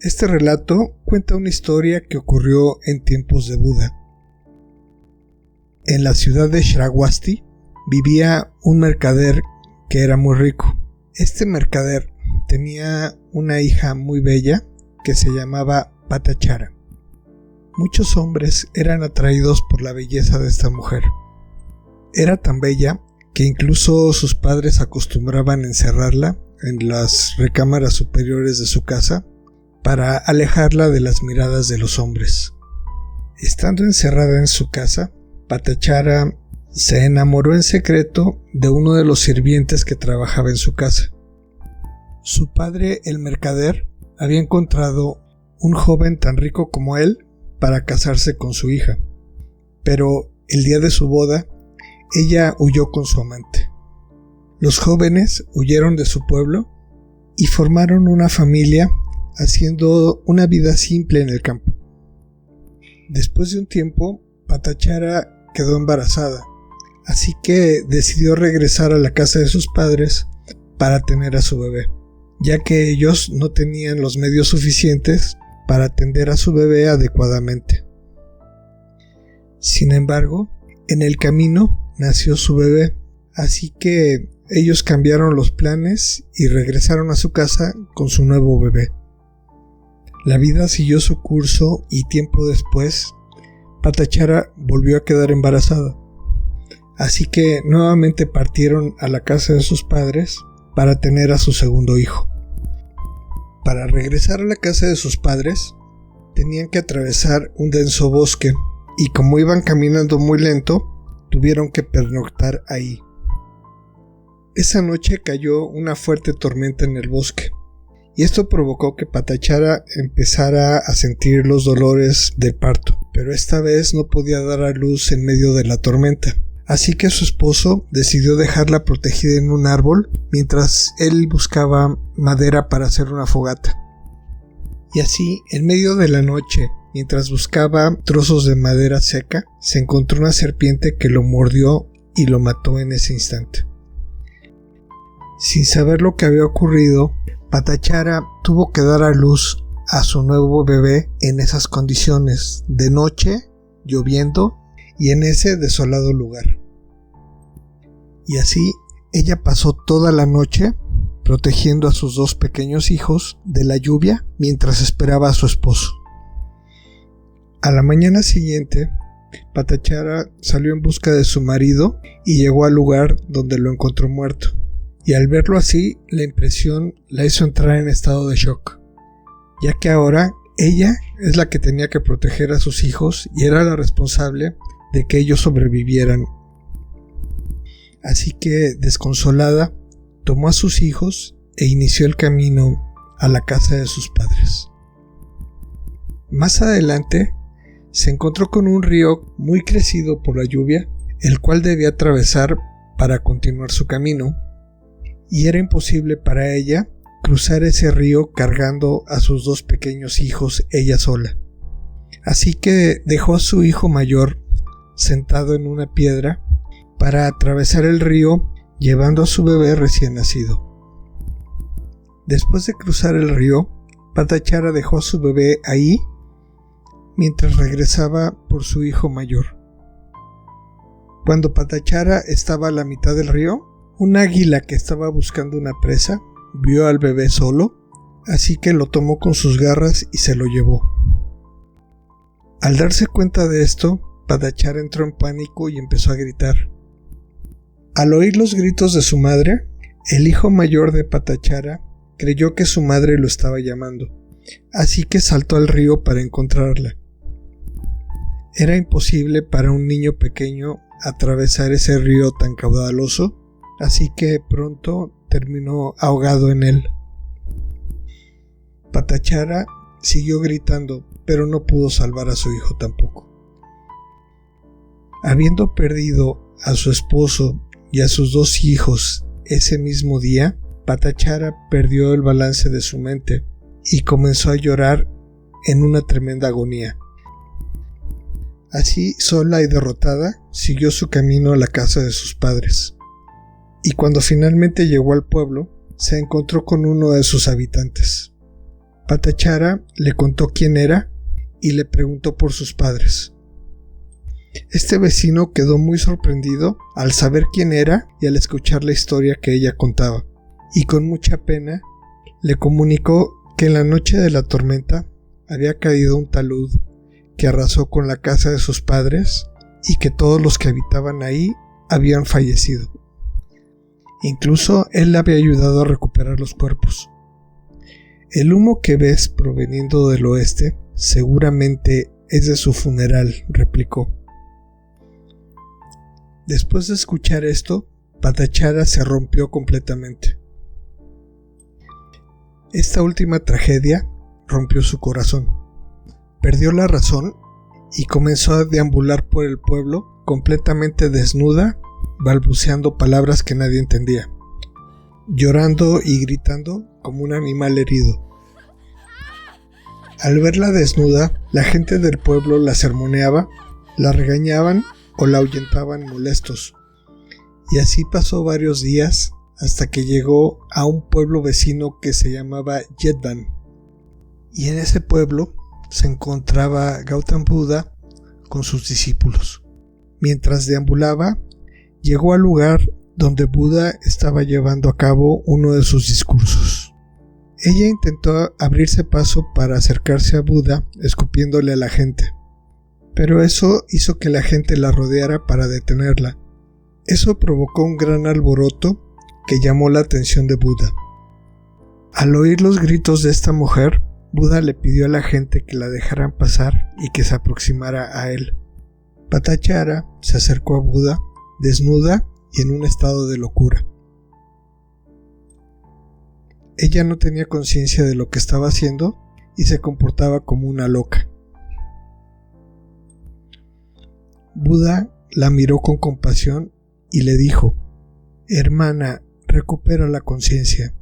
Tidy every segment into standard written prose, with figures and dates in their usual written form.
Este relato cuenta una historia que ocurrió en tiempos de Buda. En la ciudad de Shravasti vivía un mercader que era muy rico. Este mercader tenía una hija muy bella que se llamaba Patachara. Muchos hombres eran atraídos por la belleza de esta mujer. Era tan bella que incluso sus padres acostumbraban encerrarla en las recámaras superiores de su casa para alejarla de las miradas de los hombres. Estando encerrada en su casa, Patachara se enamoró en secreto de uno de los sirvientes que trabajaba en su casa. Su padre, el mercader, había encontrado un joven tan rico como él para casarse con su hija, pero el día de su boda, ella huyó con su amante. Los jóvenes huyeron de su pueblo y formaron una familia haciendo una vida simple en el campo. Después de un tiempo, Patachara quedó embarazada, así que decidió regresar a la casa de sus padres para tener a su bebé, ya que ellos no tenían los medios suficientes para atender a su bebé adecuadamente. Sin embargo, en el camino nació su bebé, así que ellos cambiaron los planes y regresaron a su casa con su nuevo bebé. La vida siguió su curso y tiempo después, Patachara volvió a quedar embarazada. Así que nuevamente partieron a la casa de sus padres para tener a su segundo hijo. Para regresar a la casa de sus padres, tenían que atravesar un denso bosque y como iban caminando muy lento, tuvieron que pernoctar ahí. Esa noche cayó una fuerte tormenta en el bosque. Y esto provocó que Patachara empezara a sentir los dolores del parto, pero esta vez no podía dar a luz en medio de la tormenta. Así que su esposo decidió dejarla protegida en un árbol mientras él buscaba madera para hacer una fogata. Y así, en medio de la noche, mientras buscaba trozos de madera seca, se encontró una serpiente que lo mordió y lo mató en ese instante. Sin saber lo que había ocurrido, Patachara tuvo que dar a luz a su nuevo bebé en esas condiciones, de noche, lloviendo y en ese desolado lugar. Y así ella pasó toda la noche protegiendo a sus dos pequeños hijos de la lluvia mientras esperaba a su esposo. A la mañana siguiente, Patachara salió en busca de su marido y llegó al lugar donde lo encontró muerto. Y al verlo así, la impresión la hizo entrar en estado de shock, ya que ahora ella es la que tenía que proteger a sus hijos y era la responsable de que ellos sobrevivieran. Así que, desconsolada, tomó a sus hijos e inició el camino a la casa de sus padres. Más adelante, se encontró con un río muy crecido por la lluvia, el cual debía atravesar para continuar su camino. Y era imposible para ella cruzar ese río cargando a sus dos pequeños hijos ella sola. Así que dejó a su hijo mayor sentado en una piedra para atravesar el río llevando a su bebé recién nacido. Después de cruzar el río, Patachara dejó a su bebé ahí mientras regresaba por su hijo mayor. Cuando Patachara estaba a la mitad del río, un águila que estaba buscando una presa vio al bebé solo, así que lo tomó con sus garras y se lo llevó. Al darse cuenta de esto, Patachara entró en pánico y empezó a gritar. Al oír los gritos de su madre, el hijo mayor de Patachara creyó que su madre lo estaba llamando, así que saltó al río para encontrarla. Era imposible para un niño pequeño atravesar ese río tan caudaloso, así que pronto terminó ahogado en él. Patachara siguió gritando, pero no pudo salvar a su hijo tampoco. Habiendo perdido a su esposo y a sus dos hijos ese mismo día, Patachara perdió el balance de su mente y comenzó a llorar en una tremenda agonía. Así, sola y derrotada, siguió su camino a la casa de sus padres. Y cuando finalmente llegó al pueblo, se encontró con uno de sus habitantes. Patachara le contó quién era y le preguntó por sus padres. Este vecino quedó muy sorprendido al saber quién era y al escuchar la historia que ella contaba, y con mucha pena le comunicó que en la noche de la tormenta había caído un talud que arrasó con la casa de sus padres y que todos los que habitaban ahí habían fallecido. Incluso él le había ayudado a recuperar los cuerpos. El humo que ves proveniendo del oeste seguramente es de su funeral, replicó. Después de escuchar esto, Patachara se rompió completamente. Esta última tragedia rompió su corazón. Perdió la razón y comenzó a deambular por el pueblo completamente desnuda, balbuceando palabras que nadie entendía, llorando y gritando como un animal herido. Al verla desnuda, la gente del pueblo la sermoneaba, la regañaban o la ahuyentaban molestos. Y así pasó varios días hasta que llegó a un pueblo vecino que se llamaba Yetvan. Y en ese pueblo se encontraba Gautam Buda con sus discípulos. Mientras deambulaba, llegó al lugar donde Buda estaba llevando a cabo uno de sus discursos. Ella intentó abrirse paso para acercarse a Buda, escupiéndole a la gente, pero eso hizo que la gente la rodeara para detenerla. Eso provocó un gran alboroto que llamó la atención de Buda. Al oír los gritos de esta mujer, Buda le pidió a la gente que la dejaran pasar y que se aproximara a él. Patachara se acercó a Buda, desnuda y en un estado de locura. Ella no tenía conciencia de lo que estaba haciendo y se comportaba como una loca. Buda la miró con compasión y le dijo: «Hermana, recupera la conciencia».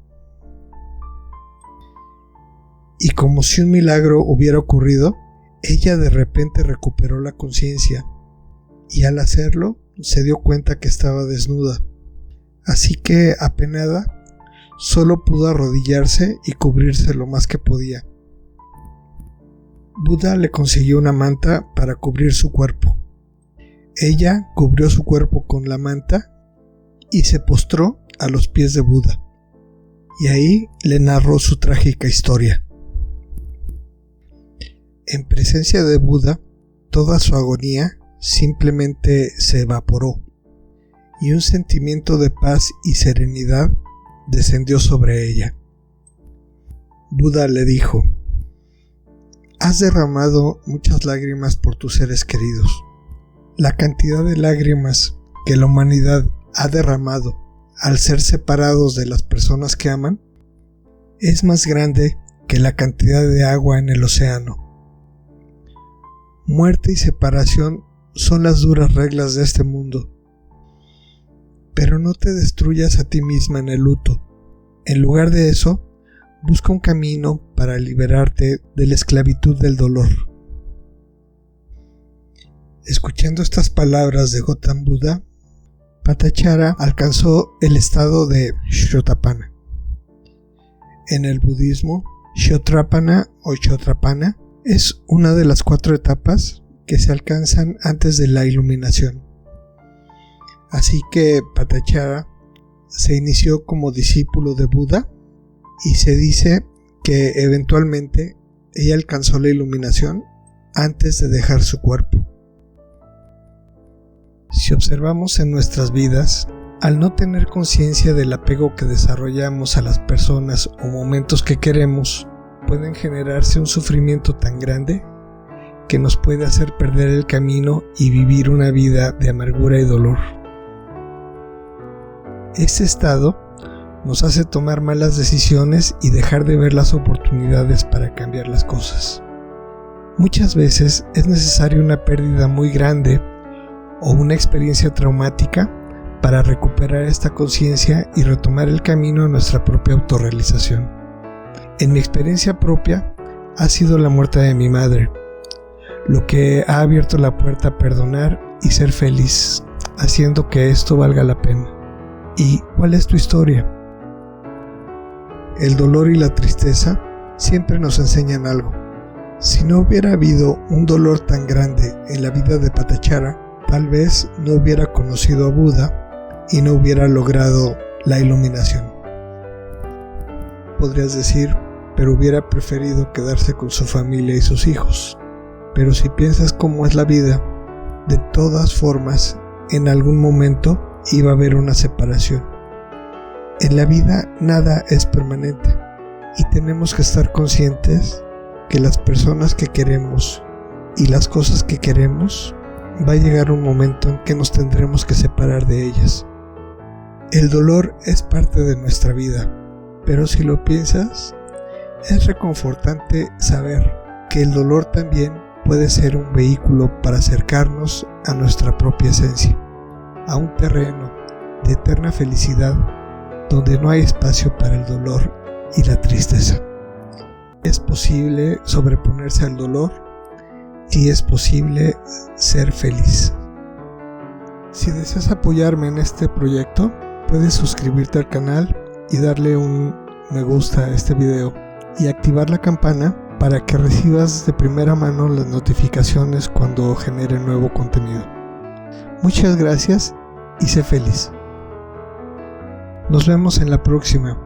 Y como si un milagro hubiera ocurrido, ella de repente recuperó la conciencia y al hacerlo se dio cuenta que estaba desnuda. Así que, apenada, solo pudo arrodillarse y cubrirse lo más que podía. Buda le consiguió una manta para cubrir su cuerpo. Ella cubrió su cuerpo con la manta y se postró a los pies de Buda. Y ahí le narró su trágica historia. En presencia de Buda, toda su agonía simplemente se evaporó y un sentimiento de paz y serenidad descendió sobre ella. Buda le dijo: «Has derramado muchas lágrimas por tus seres queridos. La cantidad de lágrimas que la humanidad ha derramado al ser separados de las personas que aman es más grande que la cantidad de agua en el océano. Muerte y separación son las duras reglas de este mundo. Pero no te destruyas a ti misma en el luto. En lugar de eso, busca un camino para liberarte de la esclavitud del dolor». Escuchando estas palabras de Gautam Buda, Patachara alcanzó el estado de Shotapana. En el budismo, Shotrapana o Shotrapana es una de las 4 etapas que se alcanzan antes de la iluminación. Así que Patachara se inició como discípulo de Buda y se dice que eventualmente ella alcanzó la iluminación antes de dejar su cuerpo. Si observamos en nuestras vidas, al no tener conciencia del apego que desarrollamos a las personas o momentos que queremos, pueden generarse un sufrimiento tan grande que nos puede hacer perder el camino y vivir una vida de amargura y dolor. Este estado nos hace tomar malas decisiones y dejar de ver las oportunidades para cambiar las cosas. Muchas veces es necesaria una pérdida muy grande o una experiencia traumática para recuperar esta conciencia y retomar el camino a nuestra propia autorrealización. En mi experiencia propia ha sido la muerte de mi madre, lo que ha abierto la puerta a perdonar y ser feliz, haciendo que esto valga la pena. ¿Y cuál es tu historia? el dolor y la tristeza siempre nos enseñan algo. Si no hubiera habido un dolor tan grande en la vida de Patachara, tal vez no hubiera conocido a Buda y no hubiera logrado la iluminación. Podrías decir, pero hubiera preferido quedarse con su familia y sus hijos. Pero si piensas cómo es la vida, de todas formas, en algún momento iba a haber una separación. En la vida nada es permanente y tenemos que estar conscientes que las personas que queremos y las cosas que queremos, va a llegar un momento en que nos tendremos que separar de ellas. El dolor es parte de nuestra vida, pero si lo piensas, es reconfortante saber que el dolor también puede ser un vehículo para acercarnos a nuestra propia esencia, a un terreno de eterna felicidad donde no hay espacio para el dolor y la tristeza. Es posible sobreponerse al dolor y es posible ser feliz. Si deseas apoyarme en este proyecto, puedes suscribirte al canal y darle un me gusta a este video y activar la campana para que recibas de primera mano las notificaciones cuando genere nuevo contenido. Muchas gracias y sé feliz. Nos vemos en la próxima.